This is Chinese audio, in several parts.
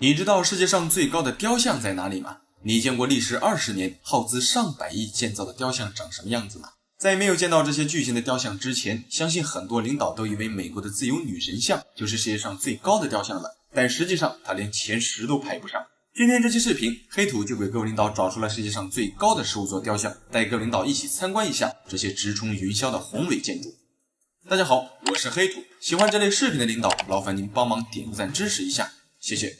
你知道世界上最高的雕像在哪里吗？你见过历时20年、耗资上百亿建造的雕像长什么样子吗？在没有见到这些巨型的雕像之前，相信很多领导都以为美国的自由女神像就是世界上最高的雕像了，但实际上它连前10都排不上。今天这期视频，黑土就给各位领导找出了世界上最高的15座雕像，带各位领导一起参观一下这些直冲云霄的宏伟建筑。大家好，我是黑土，喜欢这类视频的领导，劳烦您帮忙点个赞支持一下，谢谢。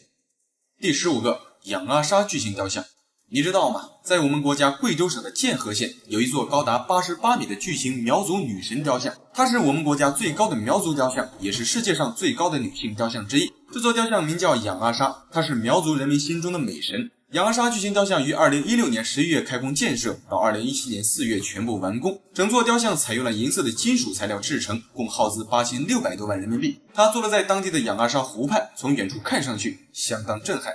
第15个，仰阿沙巨型雕像。你知道吗？在我们国家贵州省的建和县，有一座高达88米的巨型苗族女神雕像，它是我们国家最高的苗族雕像，也是世界上最高的女性雕像之一。这座雕像名叫仰阿沙，它是苗族人民心中的美神。仰阿沙巨型雕像于2016年11月开工建设，到2017年4月全部完工。整座雕像采用了银色的金属材料制成，共耗资8600多万人民币。它坐落在当地的仰阿沙湖畔，从远处看上去相当震撼。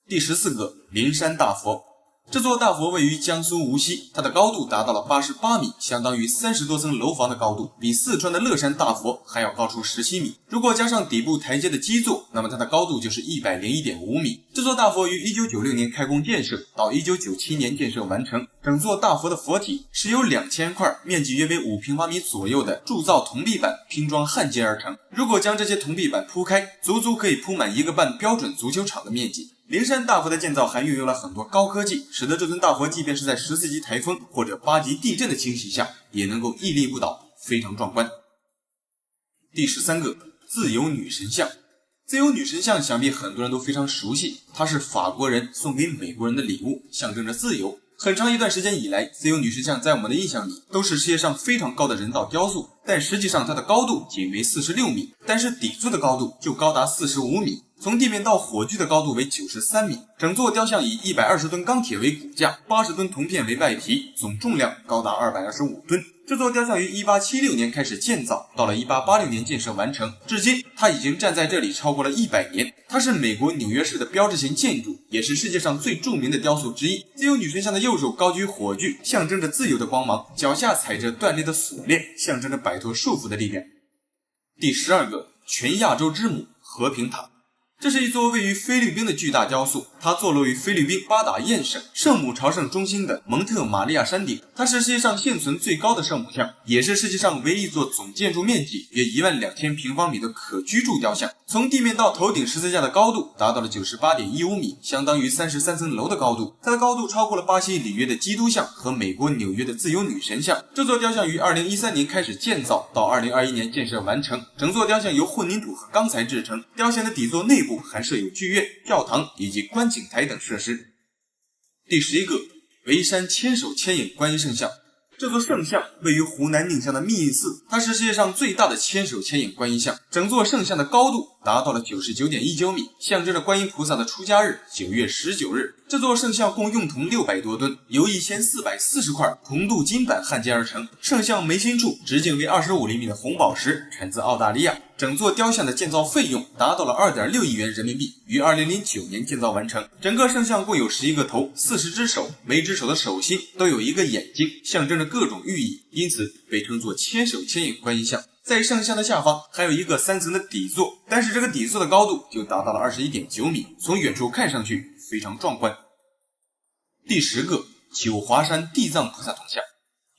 第14个，灵山大佛。这座大佛位于江苏无锡，它的高度达到了88米，相当于30多层楼房的高度，比四川的乐山大佛还要高出17米。如果加上底部台阶的基座，那么它的高度就是101.5米。这座大佛于1996年开工建设，到1997年建设完成。整座大佛的佛体是由2000块，面积约为5平方米左右的铸造铜壁板拼装焊接而成。如果将这些铜壁板铺开，足足可以铺满1个半标准足球场的面积。灵山大佛的建造还运用了很多高科技，使得这尊大佛即便是在14级台风或者8级地震的侵袭下，也能够屹立不倒，非常壮观。第13个，自由女神像。自由女神像想必很多人都非常熟悉，它是法国人送给美国人的礼物，象征着自由。很长一段时间以来，自由女神像在我们的印象里都是世界上非常高的人造雕塑，但实际上它的高度仅为46米，但是底座的高度就高达45米。从地面到火炬的高度为93米，整座雕像以120吨钢铁为骨架，80吨铜片为外皮，总重量高达225吨。这座雕像于1876年开始建造，到了1886年建设完成，至今它已经站在这里超过了100年。它是美国纽约市的标志性建筑，也是世界上最著名的雕塑之一。自由女神像的右手高举火炬，象征着自由的光芒，脚下踩着锻炼的锁链，象征着摆脱束缚的力量。第12个，全亚洲之母和平塔。这是一座位于菲律宾的巨大雕塑，它坐落于菲律宾巴达彦省圣母朝圣中心的蒙特玛利亚山顶。它是世界上现存最高的圣母像，也是世界上唯一一座总建筑面积约12000平方米的可居住雕像。从地面到头顶十字架的高度达到了98.15米，相当于33层楼的高度。它的高度超过了巴西里约的基督像和美国纽约的自由女神像。这座雕像于2013年开始建造，到2021年建设完成。整座雕像由混凝土和钢材制成，雕像的底座内部还设有剧院、教堂以及观景台等设施。第11个，沩山千手千眼观音圣像。这座圣像位于湖南宁乡的密印寺，它是世界上最大的千手千眼观音像。整座圣像的高度达到了99.19米，象征着观音菩萨的出家日9月19日。这座圣像共用铜600多吨，由1440块铜镀金板焊接而成。圣像眉心处直径为25厘米的红宝石，产自澳大利亚。整座雕像的建造费用达到了2.6亿元人民币，于2009年建造完成。整个圣像共有11个头、40只手，每只手的手心都有一个眼睛，象征着各种寓意，因此被称作千手千眼观音像。在圣像的下方还有一个3层的底座，但是这个底座的高度就达到了21.9米，从远处看上去非常壮观。第10个，九华山地藏菩萨铜像。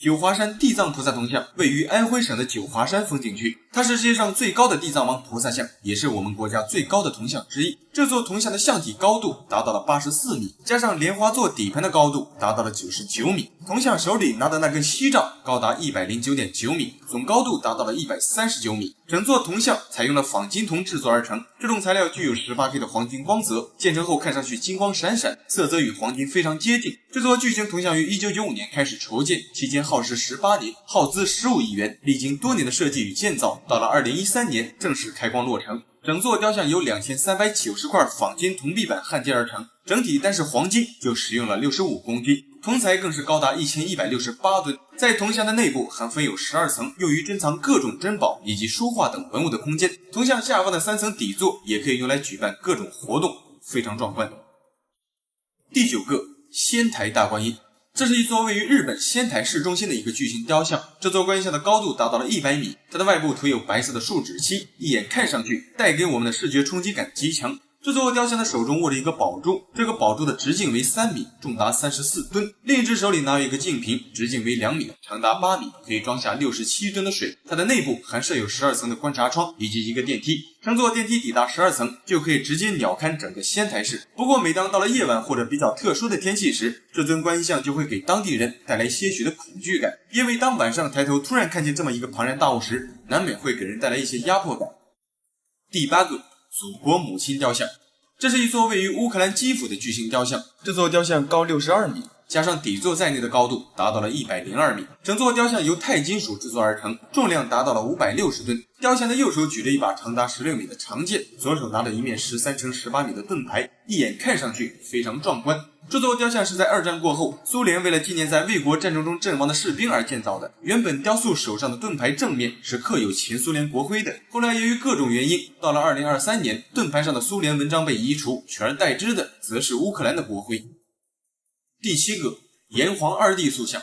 九华山地藏菩萨铜像位于安徽省的九华山风景区，它是世界上最高的地藏王菩萨像，也是我们国家最高的铜像之一。这座铜像的像体高度达到了84米，加上莲花座底盘的高度达到了99米。铜像手里拿的那根锡杖高达109.9米，总高度达到了139米。整座铜像采用了仿金铜制作而成，这种材料具有18K 的黄金光泽，建成后看上去金光闪闪，色泽与黄金非常接近。这座巨型铜像于1995年开始筹建，期间耗时18年，耗资15亿元，历经多年的设计与建造，到了2013年正式开工落成。整座雕像由2390块仿金铜壁板焊接而成，整体单是黄金就使用了65公斤，铜材更是高达1168吨。在铜像的内部还分有12层，用于珍藏各种珍宝以及书画等文物的空间。铜像下方的3层底座也可以用来举办各种活动，非常壮观。第9个，仙台大观音。这是一座位于日本仙台市中心的一个巨型雕像，这座观音像的高度达到了100米，它的外部涂有白色的树脂漆，一眼看上去带给我们的视觉冲击感极强。这座雕像的手中握着一个宝珠，这个宝珠的直径为3米，重达34吨，另一只手里拿有一个净瓶，直径为2米，长达8米，可以装下67吨的水。它的内部还设有12层的观察窗以及一个电梯，乘坐电梯抵达12层，就可以直接鸟瞰整个仙台市。不过每当到了夜晚或者比较特殊的天气时，这尊观音像就会给当地人带来些许的恐惧感，因为当晚上抬头突然看见这么一个庞然大物时，难免会给人带来一些压迫感。第8个，祖国母亲雕像。这是一座位于乌克兰基辅的巨型雕像，这座雕像高62米，加上底座在内的高度达到了102米。整座雕像由钛金属制作而成，重量达到了560吨。雕像的右手举着一把长达16米的长剑，左手拿着一面13乘18米的盾牌，一眼看上去非常壮观。这座雕像是在2战过后，苏联为了纪念在卫国战争中阵亡的士兵而建造的。原本雕塑手上的盾牌正面是刻有前苏联国徽的，后来由于各种原因，到了2023年，盾牌上的苏联文章被移除，取而代之的则是乌克兰的国徽。第7个，炎黄2帝塑像。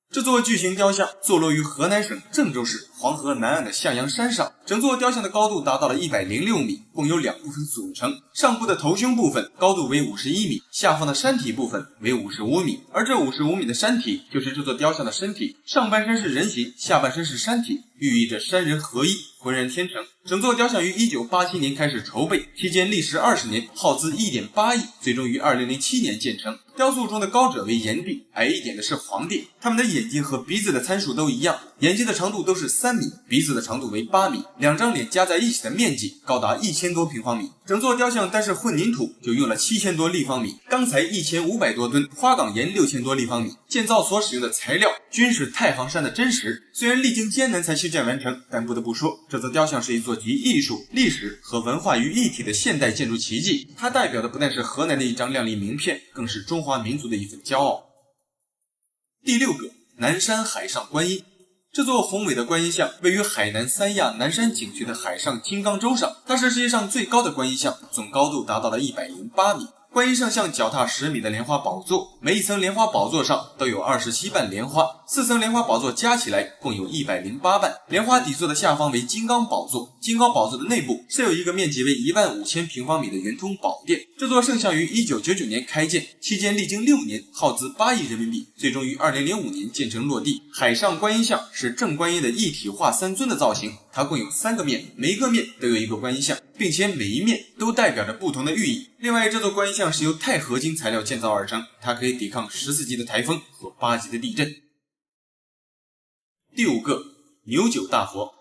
这座巨型雕像坐落于河南省郑州市黄河南岸的向阳山上，整座雕像的高度达到了106米，共有2部分组成。上部的头胸部分高度为51米，下方的山体部分为55米，而这55米的山体就是这座雕像的身体，上半身是人形，下半身是山体，寓意着山人合一，浑然天成。整座雕像于1987年开始筹备，期间历时20年，耗资1.8亿，最终于2007年建成。雕塑中的高者为炎帝，矮一点的是黄帝，他们的眼睛和鼻子的参数都一样，眼睛的长度都是3米，鼻子的长度为8米，两张脸加在一起的面积高达1000多平方米。整座雕像单是混凝土就用了7000多立方米，钢材1500多吨，花岗岩6000多立方米。建造所使用的材料均是太行山的真石，虽然历经艰难才修建完成，但不得不说，这座雕像是一座集艺术、历史和文化于一体的现代建筑奇迹。它代表的不但是河南的一张亮丽名片，更是中华民族的一份骄傲。第6个，南山海上观音。这座宏伟的观音像位于海南三亚南山景区的海上金刚洲上，它是世界上最高的观音像，总高度达到了108米。观音上像脚踏10米的莲花宝座，每一层莲花宝座上都有27瓣莲花，4层莲花宝座加起来共有108瓣。莲花底座的下方为金刚宝座，金刚宝座的内部设有一个面积为15000平方米的圆通宝殿。这座圣像于1999年开建，期间历经6年，耗资8亿人民币，最终于2005年建成落地。海上观音像是正观音的一体化3尊的造型，它共有3个面，每一个面都有一个观音像，并且每一面都代表着不同的寓意。另外，这座观音像是由钛合金材料建造而成，它可以抵抗14级的台风和8级的地震。第5个，牛九大佛。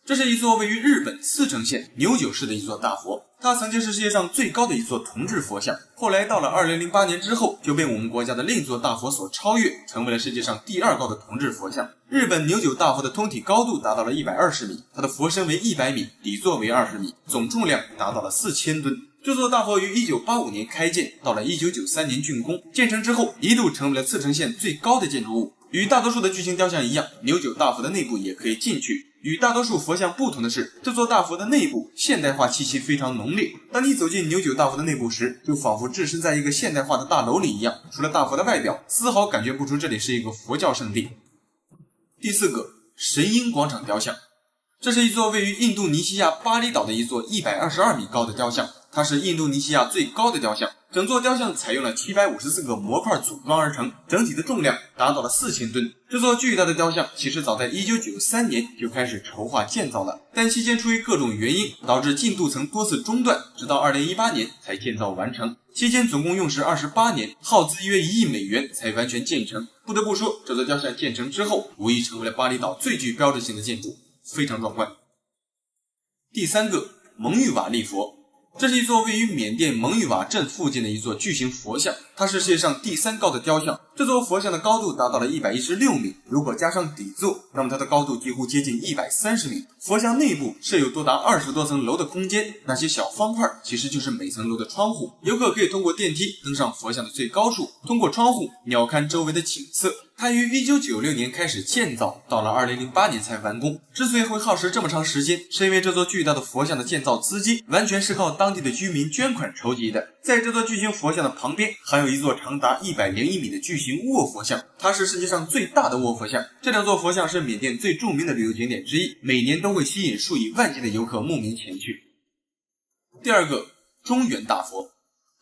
这是一座位于日本茨城县牛九市的一座大佛，它曾经是世界上最高的一座铜制佛像，后来到了2008年之后就被我们国家的另一座大佛所超越，成为了世界上第2高的铜制佛像。日本牛九大佛的通体高度达到了120米，它的佛身为100米，底座为20米，总重量达到了4000吨。这座大佛于1985年开建，到了1993年竣工，建成之后一度成为了茨城县最高的建筑物。与大多数的巨型雕像一样，牛九大佛的内部也可以进去。与大多数佛像不同的是，这座大佛的内部现代化气息非常浓烈。当你走进牛九大佛的内部时，就仿佛置身在一个现代化的大楼里一样，除了大佛的外表，丝毫感觉不出这里是一个佛教圣地。第4个，神鹰广场雕像。这是一座位于印度尼西亚巴厘岛的一座122米高的雕像，它是印度尼西亚最高的雕像。整座雕像采用了754个模块组装而成，整体的重量达到了4000吨。这座巨大的雕像其实早在1993年就开始筹划建造了，但期间出于各种原因，导致进度曾多次中断，直到2018年才建造完成。期间总共用时28年，耗资约1亿美元才完全建成。不得不说，这座雕像建成之后，无疑成为了巴厘岛最具标志性的建筑，非常壮观。第3个，蒙育瓦利佛。这是一座位于缅甸蒙育瓦镇附近的一座巨型佛像，它是世界上第3高的雕像。这座佛像的高度达到了116米，如果加上底座，那么它的高度几乎接近130米。佛像内部设有多达20多层楼的空间，那些小方块其实就是每层楼的窗户，游客可以通过电梯登上佛像的最高处，通过窗户鸟瞰周围的景色。它于1996年开始建造，到了2008年才完工。之所以会耗时这么长时间，是因为这座巨大的佛像的建造资金完全是靠当地的居民捐款筹集的。在这座巨型佛像的旁边，还有一座长达101米的巨型卧佛像，它是世界上最大的卧佛像。这2座佛像是缅甸最著名的旅游景点之一，每年都会吸引数以万计的游客慕名前去。第2个，中元大佛。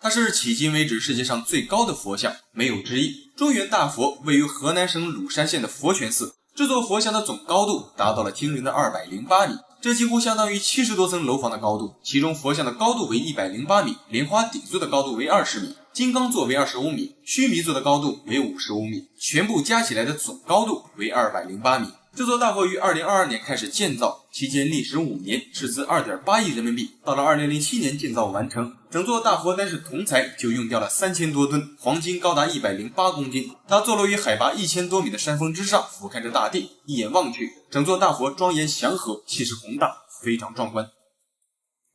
它是迄今为止世界上最高的佛像，没有之一。中元大佛位于河南省鲁山县的佛泉寺，这座佛像的总高度达到了惊人的208米，这几乎相当于70多层楼房的高度。其中佛像的高度为108米，莲花顶座的高度为20米，金刚座为25米，须弥座的高度为55米，全部加起来的总高度为208米。这座大佛于2022年开始建造，期间历时5年，斥资2.8亿人民币。到了2007年建造完成，整座大佛单是铜材就用掉了3000多吨，黄金高达108公斤。它坐落于海拔1000多米的山峰之上，俯瞰着大地，一眼望去，整座大佛庄严祥和，气势宏大，非常壮观。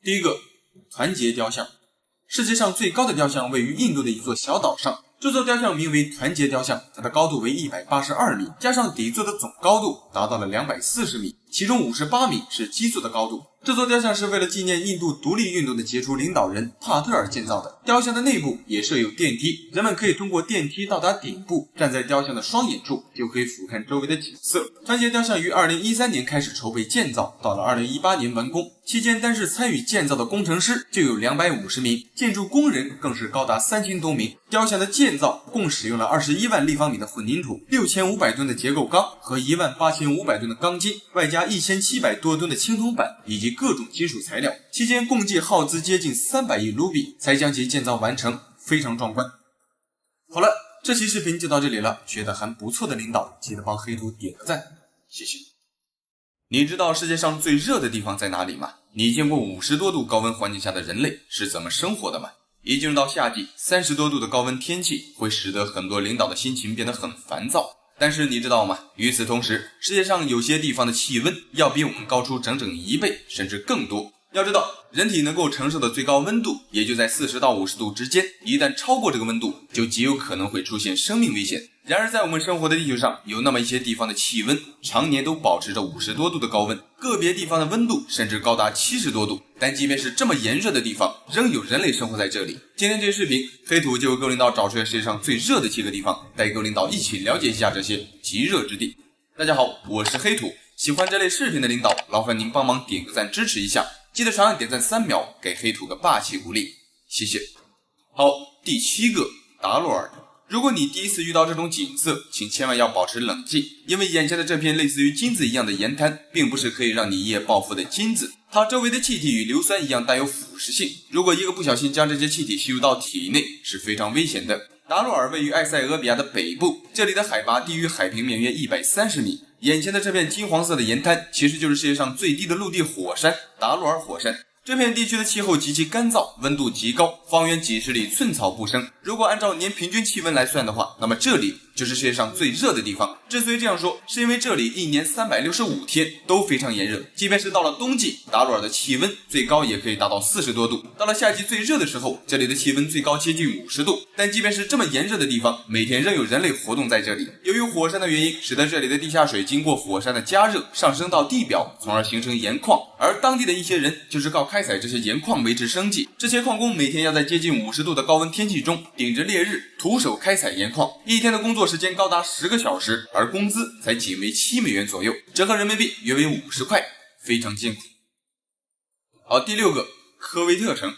第一个，团结雕像。世界上最高的雕像位于印度的一座小岛上，这座雕像名为团结雕像，它的高度为182米，加上底座的总高度达到了240米，其中58米是基座的高度。这座雕像是为了纪念印度独立运动的杰出领导人帕特尔建造的。雕像的内部也设有电梯，人们可以通过电梯到达顶部，站在雕像的双眼处就可以俯瞰周围的景色。团结雕像于2013年开始筹备建造，到了2018年完工，期间单是参与建造的工程师就有250名，建筑工人更是高达3000多名。雕像的建造共使用了21万立方米的混凝土、6500吨的结构钢和18500吨的钢筋，外加1700多吨的青铜板以及各种金属材料，期间共计耗资接近300亿卢比才将其建造完成，非常壮观。好了，这期视频就到这里了，觉得还不错的领导记得帮黑土点个赞，谢谢。你知道世界上最热的地方在哪里吗？你见过50多度高温环境下的人类是怎么生活的吗？一进入到夏季，30多度的高温天气会使得很多领导的心情变得很烦躁。但是你知道吗？与此同时，世界上有些地方的气温要比我们高出整整1倍，甚至更多。要知道，人体能够承受的最高温度也就在40到50度之间，一旦超过这个温度，就极有可能会出现生命危险。然而在我们生活的地球上，有那么一些地方的气温常年都保持着50多度的高温，个别地方的温度甚至高达70多度。但即便是这么炎热的地方，仍有人类生活在这里。今天这个视频，黑土就为各位领导找出来世界上最热的7个地方，带各位领导一起了解一下这些极热之地。大家好，我是黑土，喜欢这类视频的领导，劳烦您帮忙点个赞支持一下，记得长按点赞3秒，给黑土个霸气鼓励，谢谢。好，第7个，达洛尔。如果你第一次遇到这种景色，请千万要保持冷静，因为眼前的这片类似于金子一样的盐滩，并不是可以让你一夜暴富的金子，它周围的气体与硫酸一样带有腐蚀性，如果一个不小心将这些气体吸入到体内，是非常危险的。达洛尔位于埃塞俄比亚的北部，这里的海拔低于海平面约130米。眼前的这片金黄色的盐滩，其实就是世界上最低的陆地火山——达洛尔火山。这片地区的气候极其干燥，温度极高，方圆几十里寸草不生。如果按照年平均气温来算的话，那么这里就是世界上最热的地方。之所以这样说，是因为这里一年365天都非常炎热，即便是到了冬季，达洛尔的气温最高也可以达到40多度。到了夏季最热的时候，这里的气温最高接近50度。但即便是这么炎热的地方，每天仍有人类活动在这里。由于火山的原因，使得这里的地下水经过火山的加热上升到地表，从而形成盐矿。而当地的一些人就是靠开采这些盐矿维持生计。这些矿工每天要在接近50度的高温天气中顶着烈日徒手开采盐矿，一天的工作时间高达10个小时，而工资才仅为7美元左右，折合人民币约为50块，非常艰苦。好，第6个，科威特城。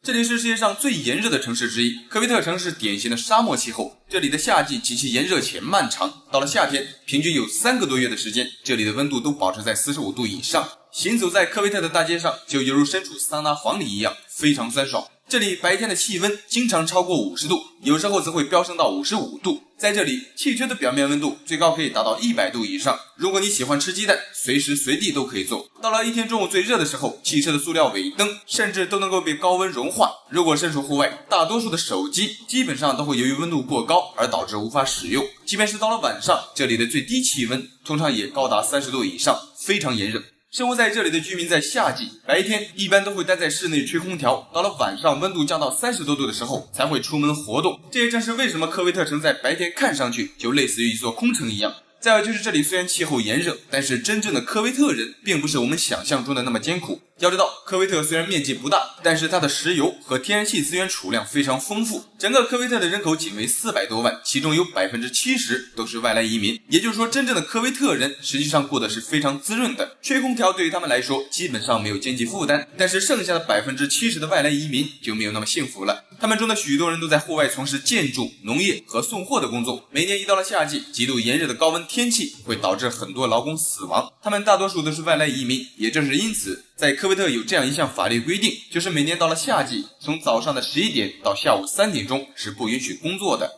这里是世界上最炎热的城市之一，科威特城是典型的沙漠气候，这里的夏季极其炎热且漫长，到了夏天平均有3个多月的时间，这里的温度都保持在45度以上。行走在科威特的大街上，就犹如身处桑拿房里一样，非常酸爽。这里白天的气温经常超过50度，有时候则会飙升到55度。在这里，汽车的表面温度最高可以达到100度以上。如果你喜欢吃鸡蛋，随时随地都可以做。到了一天中午最热的时候，汽车的塑料尾灯甚至都能够被高温融化。如果身处户外，大多数的手机基本上都会由于温度过高而导致无法使用。即便是到了晚上，这里的最低气温通常也高达30度以上，非常炎热。生活在这里的居民在夏季白天一般都会待在室内吹空调，到了晚上温度降到30多度的时候才会出门活动。这也正是为什么科威特城在白天看上去就类似于一座空城一样，再有就是这里虽然气候炎热，但是真正的科威特人并不是我们想象中的那么艰苦。要知道，科威特虽然面积不大，但是它的石油和天然气资源储量非常丰富。整个科威特的人口仅为400多万，其中有70%都是外来移民。也就是说，真正的科威特人实际上过得是非常滋润的，吹空调对于他们来说基本上没有经济负担。但是剩下的70%的外来移民就没有那么幸福了，他们中的许多人都在户外从事建筑、农业和送货的工作。每年一到了夏季，极度炎热的高温天气会导致很多劳工死亡，他们大多数都是外来移民。也正是因此，在科威特有这样一项法律规定，就是每年到了夏季，从早上的11点到下午3点钟是不允许工作的。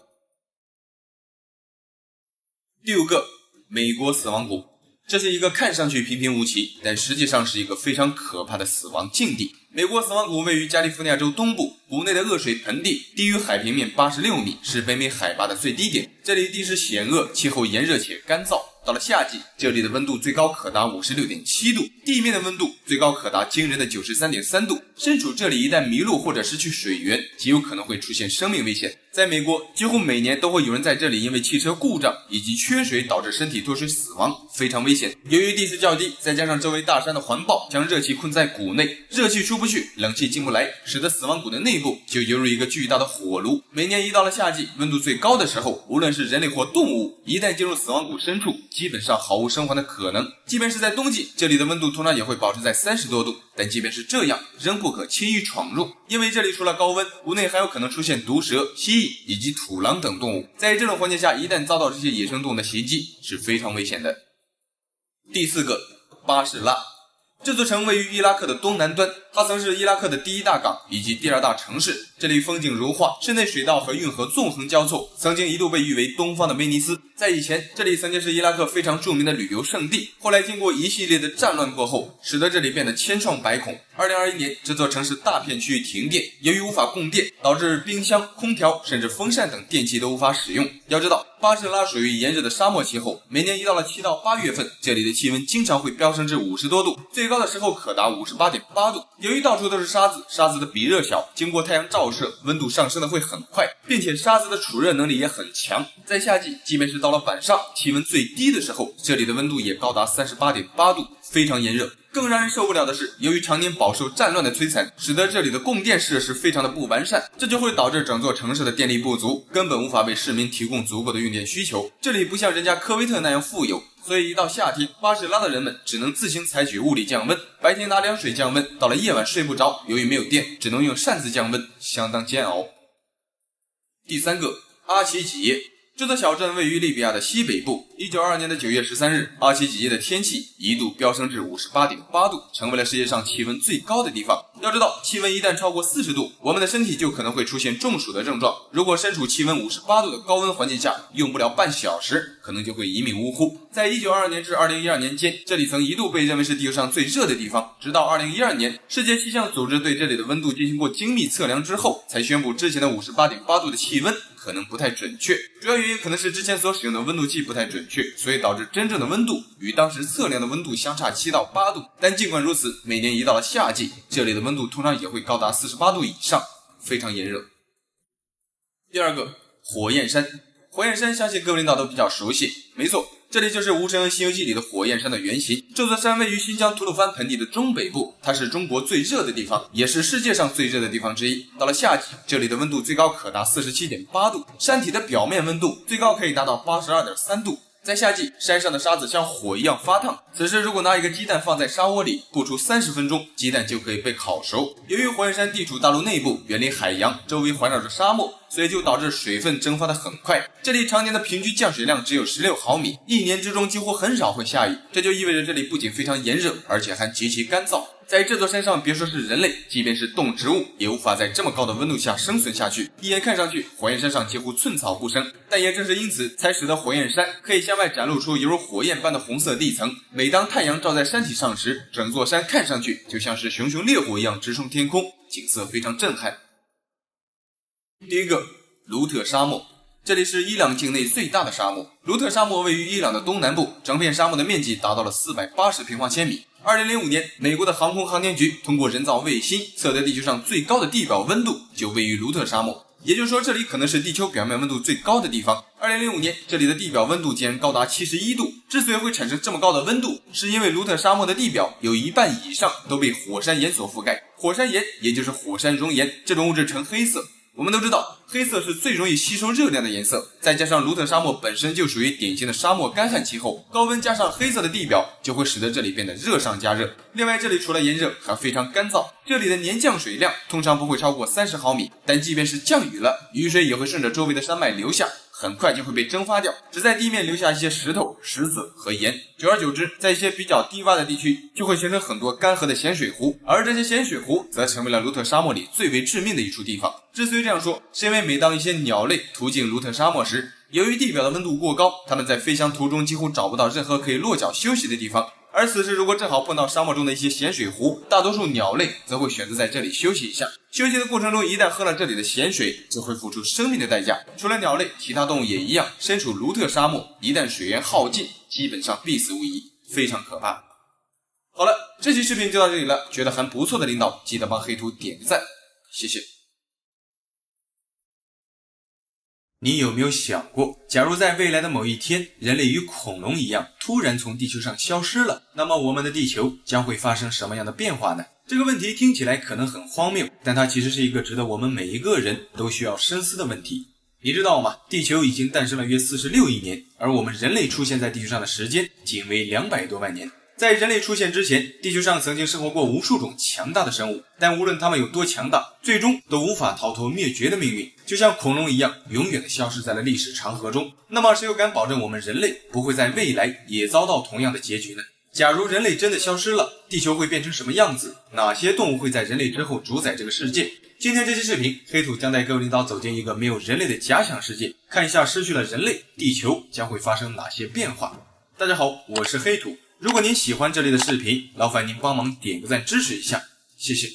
第5个，美国死亡谷。这是一个看上去平平无奇，但实际上是一个非常可怕的死亡境地。美国死亡谷位于加利福尼亚州东部，谷内的恶水盆地低于海平面86米，是北美海拔的最低点。这里地势险恶，气候炎热且干燥。到了夏季，这里的温度最高可达 56.7 度，地面的温度最高可达惊人的 93.3 度。身处这里一旦迷路或者失去水源，极有可能会出现生命危险。在美国，几乎每年都会有人在这里因为汽车故障以及缺水导致身体脱水死亡，非常危险。由于地势较低，再加上周围大山的环抱将热气困在谷内，热气出不去，冷气进不来，使得死亡谷的内部就犹如一个巨大的火炉。每年一到了夏季，温度最高的时候，无论是人类或动物，一旦进入死亡谷深处，基本上毫无生还的可能。即便是在冬季，这里的温度通常也会保持在30多度，但即便是这样，仍不可轻易闯入，因为这里除了高温，谷内还有可能出现毒蛇、蜥蜴以及土狼等动物。在这种环境下，一旦遭到这些野生动物的袭击，是非常危险的。第4个，巴士拉。这座城位于伊拉克的东南端，它曾是伊拉克的第1大港以及第2大城市。这里风景如画，市内水道和运河纵横交错，曾经一度被誉为东方的威尼斯。在以前，这里曾经是伊拉克非常著名的旅游胜地，后来经过一系列的战乱过后，使得这里变得千疮百孔。2021年，这座城市大片区域停电，由于无法供电，导致冰箱、空调甚至风扇等电器都无法使用。要知道，巴士拉属于炎热的沙漠气候，每年一到了7到8月份，这里的气温经常会飙升至50多度，最高的时候可达 58.8 度。由于到处都是沙子，沙子的比热小，经过太阳照射，温度上升的会很快，并且沙子的储热能力也很强。在夏季，即便是到了晚上，气温最低的时候，这里的温度也高达 38.8 度，非常炎热。更让人受不了的是，由于常年饱受战乱的摧残，使得这里的供电设施非常的不完善，这就会导致整座城市的电力不足，根本无法为市民提供足够的用电需求。这里不像人家科威特那样富有，所以一到夏天，巴士拉的人们只能自行采取物理降温，白天拿凉水降温，到了夜晚睡不着，由于没有电，只能用扇子降温，相当煎熬。第3个，阿奇几耶。这座小镇位于利比亚的西北部。1922年的9月13日，阿奇几耶的天气一度飙升至 58.8 度，成为了世界上气温最高的地方。要知道，气温一旦超过40度，我们的身体就可能会出现中暑的症状。如果身处气温58度的高温环境下，用不了半小时，可能就会一命呜呼。在1922年至2012年间，这里曾一度被认为是地球上最热的地方，直到2012年，世界气象组织对这里的温度进行过精密测量之后，才宣布之前的 58.8 度的气温可能不太准确，主要原因可能是之前所使用的温度计不太准确，所以导致真正的温度与当时测量的温度相差7到8度。但尽管如此，每年一到了夏季，这里的温度通常也会高达48度以上，非常炎热。第2个，火焰山。火焰山相信各位领导都比较熟悉，没错，这里就是吴承恩《西游记》里的火焰山的原型。这座山位于新疆吐鲁番盆地的中北部，它是中国最热的地方，也是世界上最热的地方之一。到了夏季，这里的温度最高可达 47.8 度，山体的表面温度最高可以达到 82.3 度。在夏季，山上的沙子像火一样发烫，此时如果拿一个鸡蛋放在沙窝里，不出30分钟，鸡蛋就可以被烤熟。由于火焰山地处大陆内部，远离海洋，周围环绕着沙漠，所以就导致水分蒸发得很快。这里常年的平均降水量只有16毫米，一年之中几乎很少会下雨，这就意味着这里不仅非常炎热，而且还极其干燥。在这座山上，别说是人类，即便是动植物也无法在这么高的温度下生存下去。一眼看上去，火焰山上几乎寸草不生，但也正是因此，才使得火焰山可以向外展露出犹如火焰般的红色地层。每当太阳照在山体上时，整座山看上去就像是熊熊烈火一样直冲天空，景色非常震撼。第1个，卢特沙漠。这里是伊朗境内最大的沙漠。卢特沙漠位于伊朗的东南部，整片沙漠的面积达到了480平方千米。2005年，美国的航空航天局通过人造卫星测得地球上最高的地表温度就位于卢特沙漠，也就是说这里可能是地球表面温度最高的地方。2005年，这里的地表温度竟然高达71度。之所以会产生这么高的温度，是因为卢特沙漠的地表有一半以上都被火山岩所覆盖。火山岩也就是火山熔岩，这种物质呈黑色。我们都知道，黑色是最容易吸收热量的颜色，再加上卢特沙漠本身就属于典型的沙漠干旱气候，高温加上黑色的地表，就会使得这里变得热上加热。另外，这里除了炎热，还非常干燥，这里的年降水量通常不会超过30毫米，但即便是降雨了，雨水也会顺着周围的山脉流下，很快就会被蒸发掉，只在地面留下一些石头、石子和盐。久而久之，在一些比较低洼的地区，就会形成很多干涸的咸水湖，而这些咸水湖则成为了卢特沙漠里最为致命的一处地方。之所以这样说，是因为每当一些鸟类途经卢特沙漠时，由于地表的温度过高，它们在飞翔途中几乎找不到任何可以落脚休息的地方。而此时如果正好碰到沙漠中的一些咸水湖，大多数鸟类则会选择在这里休息一下。休息的过程中，一旦喝了这里的咸水，就会付出生命的代价。除了鸟类，其他动物也一样，身处卢特沙漠，一旦水源耗尽，基本上必死无疑，非常可怕。好了，这期视频就到这里了，觉得还不错的领导，记得帮黑兔点个赞，谢谢。你有没有想过，假如在未来的某一天，人类与恐龙一样突然从地球上消失了，那么我们的地球将会发生什么样的变化呢？这个问题听起来可能很荒谬，但它其实是一个值得我们每一个人都需要深思的问题。你知道吗？地球已经诞生了约46亿年，而我们人类出现在地球上的时间仅为200多万年。在人类出现之前，地球上曾经生活过无数种强大的生物，但无论它们有多强大，最终都无法逃脱灭绝的命运，就像恐龙一样，永远地消失在了历史长河中。那么谁又敢保证我们人类不会在未来也遭到同样的结局呢？假如人类真的消失了，地球会变成什么样子？哪些动物会在人类之后主宰这个世界？今天这期视频，黑土将带各位领导走进一个没有人类的假想世界，看一下失去了人类，地球将会发生哪些变化。大家好，我是黑土。如果您喜欢这类的视频，劳烦您帮忙点个赞支持一下，谢谢。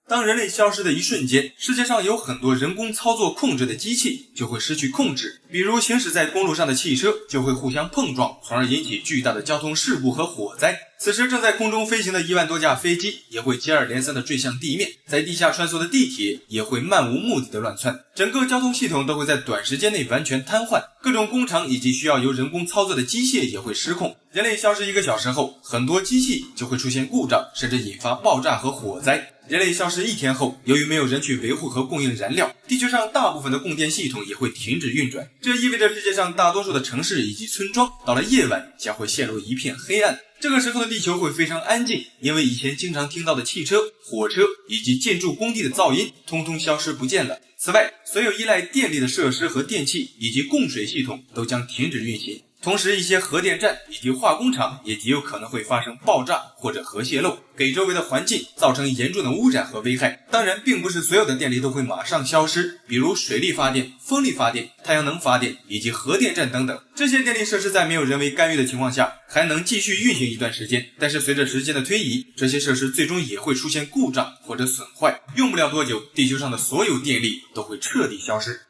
当人类消失的一瞬间，世界上有很多人工操作控制的机器就会失去控制，比如行驶在公路上的汽车就会互相碰撞，从而引起巨大的交通事故和火灾。此时正在空中飞行的1万多架飞机也会接二连三地坠向地面，在地下穿梭的地铁也会漫无目的地乱窜，整个交通系统都会在短时间内完全瘫痪，各种工厂以及需要由人工操作的机械也会失控。人类消失1个小时后，很多机器就会出现故障，甚至引发爆炸和火灾。人类消失1天后，由于没有人去维护和供应燃料，地球上大部分的供电系统也会停止运转，这意味着世界上大多数的城市以及村庄到了夜晚将会陷入一片黑暗。这个时候的地球会非常安静，因为以前经常听到的汽车、火车以及建筑工地的噪音通通消失不见了。此外，所有依赖电力的设施和电器以及供水系统都将停止运行。同时，一些核电站以及化工厂也极有可能会发生爆炸或者核泄漏，给周围的环境造成严重的污染和危害。当然，并不是所有的电力都会马上消失，比如水力发电、风力发电、太阳能发电以及核电站等等。这些电力设施在没有人为干预的情况下，还能继续运行一段时间。但是随着时间的推移，这些设施最终也会出现故障或者损坏，用不了多久，地球上的所有电力都会彻底消失。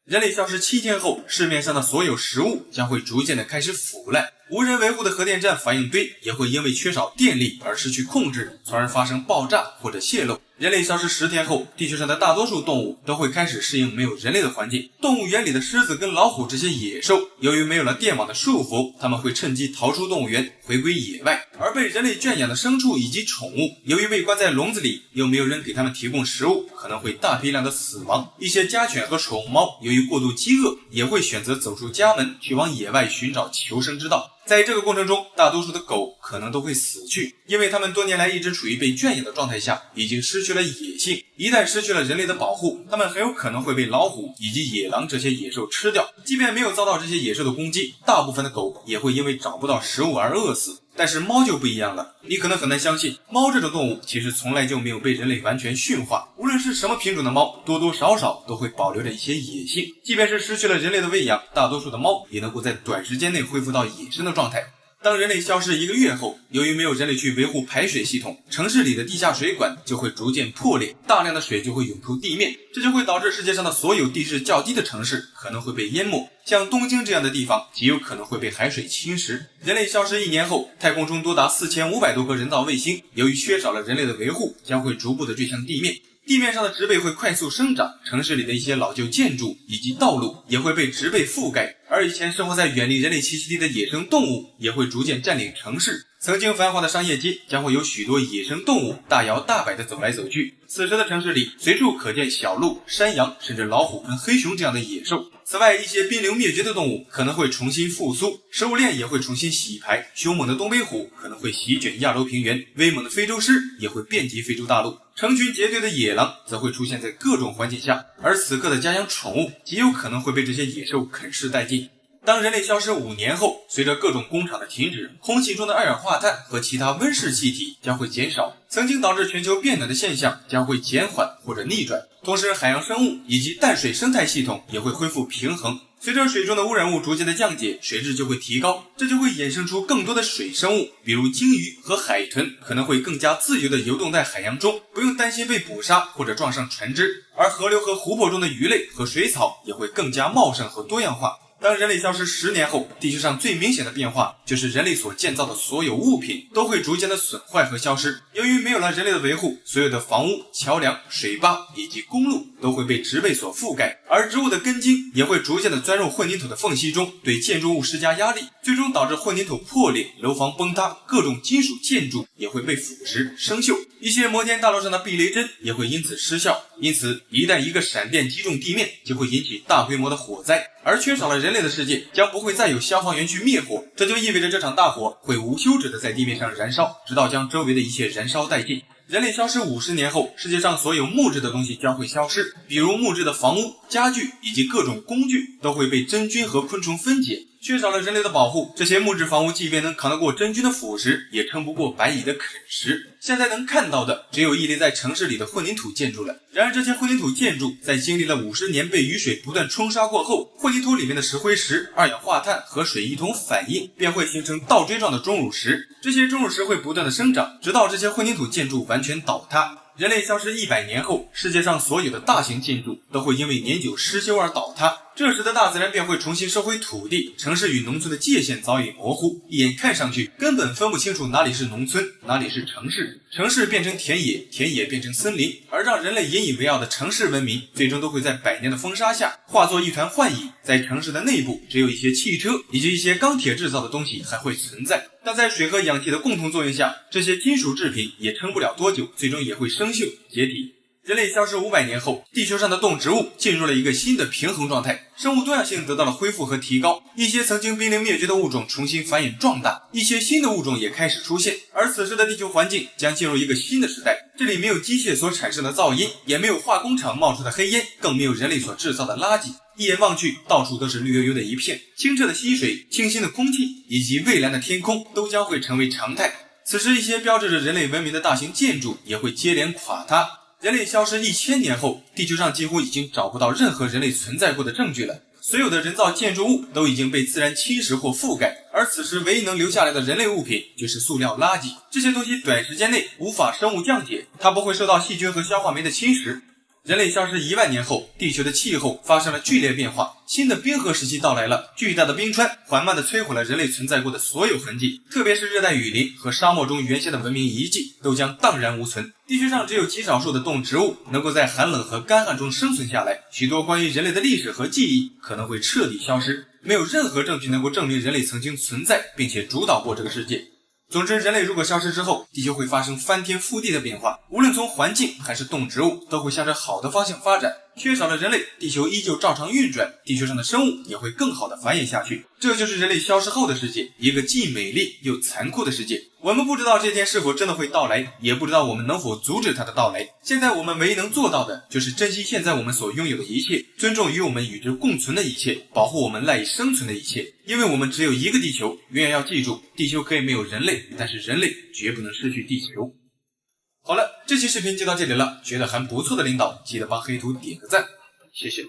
人类消失7天后，市面上的所有食物将会逐渐的开始腐烂，无人维护的核电站反应堆也会因为缺少电力而失去控制，从而发生爆炸或者泄漏。人类消失10天后，地球上的大多数动物都会开始适应没有人类的环境。动物园里的狮子跟老虎这些野兽，由于没有了电网的束缚，它们会趁机逃出动物园，回归野外。而被人类圈养的牲畜以及宠物，由于被关在笼子里，又没有人给它们提供食物，可能会大批量的死亡。一些家犬和宠物猫由于过度饥饿，也会选择走出家门，去往野外寻找求生之道。在这个过程中，大多数的狗可能都会死去，因为它们多年来一直处于被圈养的状态下，已经失去了野性。一旦失去了人类的保护，它们很有可能会被老虎以及野狼这些野兽吃掉。即便没有遭到这些野兽的攻击，大部分的狗也会因为找不到食物而饿死。但是猫就不一样了，你可能很难相信，猫这种动物其实从来就没有被人类完全驯化。无论是什么品种的猫，多多少少都会保留着一些野性。即便是失去了人类的喂养，大多数的猫也能够在短时间内恢复到野生的状态。当人类消失1个月后，由于没有人类去维护排水系统，城市里的地下水管就会逐渐破裂，大量的水就会涌出地面，这就会导致世界上的所有地势较低的城市可能会被淹没。像东京这样的地方极有可能会被海水侵蚀。人类消失1年后，太空中多达4500多颗人造卫星，由于缺少了人类的维护，将会逐步的坠向地面。地面上的植被会快速生长，城市里的一些老旧建筑以及道路也会被植被覆盖，而以前生活在远离人类栖息地的野生动物也会逐渐占领城市。曾经繁华的商业街将会有许多野生动物大摇大摆地走来走去。此时的城市里随处可见小鹿、山羊，甚至老虎跟黑熊这样的野兽。此外，一些濒临灭绝的动物可能会重新复苏，食物链也会重新洗牌，凶猛的东北虎可能会席卷亚洲平原，威猛的非洲狮也会遍及非洲大陆，成群结队的野狼则会出现在各种环境下，而此刻的家养宠物极有可能会被这些野兽啃噬殆尽。当人类消失5年后，随着各种工厂的停止，空气中的二氧化碳和其他温室气体将会减少，曾经导致全球变暖的现象将会减缓或者逆转。同时，海洋生物以及淡水生态系统也会恢复平衡。随着水中的污染物逐渐的降解，水质就会提高，这就会衍生出更多的水生物，比如鲸鱼和海豚可能会更加自由地游动在海洋中，不用担心被捕杀或者撞上船只。而河流和湖泊中的鱼类和水草也会更加茂盛和多样化。当人类消失10年后，地球上最明显的变化就是人类所建造的所有物品都会逐渐的损坏和消失。由于没有了人类的维护，所有的房屋、桥梁、水坝以及公路都会被植被所覆盖，而植物的根茎也会逐渐的钻入混凝土的缝隙中，对建筑物施加压力，最终导致混凝土破裂、楼房崩塌，各种金属建筑也会被腐蚀生锈，一些摩天大楼上的避雷针也会因此失效。因此，一旦一个闪电击中地面，就会引起大规模的火灾，而缺少了人类的世界将不会再有消防员去灭火，这就意味着这场大火会无休止的在地面上燃烧，直到将周围的一切燃烧殆尽。人类消失50年后，世界上所有木质的东西将会消失，比如木质的房屋、家具以及各种工具都会被真菌和昆虫分解。缺少了人类的保护，这些木质房屋即便能扛得过真菌的腐蚀，也撑不过白蚁的啃食。现在能看到的只有屹立在城市里的混凝土建筑了。然而这些混凝土建筑在经历了50年被雨水不断冲刷过后，混凝土里面的石灰石、二氧化碳和水一同反应，便会形成倒锥状的钟乳石。这些钟乳石会不断的生长，直到这些混凝土建筑完全倒塌。人类消失100年后，世界上所有的大型建筑都会因为年久失修而倒塌，这时的大自然便会重新收回土地，城市与农村的界限早已模糊，一眼看上去根本分不清楚哪里是农村，哪里是城市，城市变成田野，田野变成森林，而让人类引以为傲的城市文明，最终都会在100年的风沙下化作一团幻影。在城市的内部，只有一些汽车以及一些钢铁制造的东西还会存在，但在水和氧气的共同作用下，这些金属制品也撑不了多久，最终也会生锈解体。人类消失500年后，地球上的动植物进入了一个新的平衡状态，生物多样性得到了恢复和提高，一些曾经濒临灭绝的物种重新繁衍壮大，一些新的物种也开始出现，而此时的地球环境将进入一个新的时代。这里没有机械所产生的噪音，也没有化工厂冒出的黑烟，更没有人类所制造的垃圾。一眼望去，到处都是绿油油的一片，清澈的溪水、清新的空气以及蔚蓝的天空都将会成为常态。此时，一些标志着人类文明的大型建筑也会接连垮塌。人类消失1000年后，地球上几乎已经找不到任何人类存在过的证据了。所有的人造建筑物都已经被自然侵蚀或覆盖，而此时唯一能留下来的人类物品就是塑料垃圾。这些东西短时间内无法生物降解，它不会受到细菌和消化酶的侵蚀。人类消失1万年后，地球的气候发生了剧烈变化，新的冰河时期到来了，巨大的冰川缓慢地摧毁了人类存在过的所有痕迹，特别是热带雨林和沙漠中原先的文明遗迹都将荡然无存。地球上只有极少数的动植物能够在寒冷和干旱中生存下来，许多关于人类的历史和记忆可能会彻底消失，没有任何证据能够证明人类曾经存在并且主导过这个世界。总之，人类如果消失之后，地球会发生翻天覆地的变化，无论从环境还是动植物都会向着好的方向发展。缺少了人类，地球依旧照常运转，地球上的生物也会更好的繁衍下去。这就是人类消失后的世界，一个既美丽又残酷的世界。我们不知道这天是否真的会到来，也不知道我们能否阻止它的到来。现在我们唯一能做到的就是珍惜现在我们所拥有的一切，尊重与我们与之共存的一切，保护我们赖以生存的一切。因为我们只有一个地球，永远要记住，地球可以没有人类，但是人类绝不能失去地球。好了，这期视频就到这里了，觉得还不错的领导记得帮黑图点个赞，谢谢。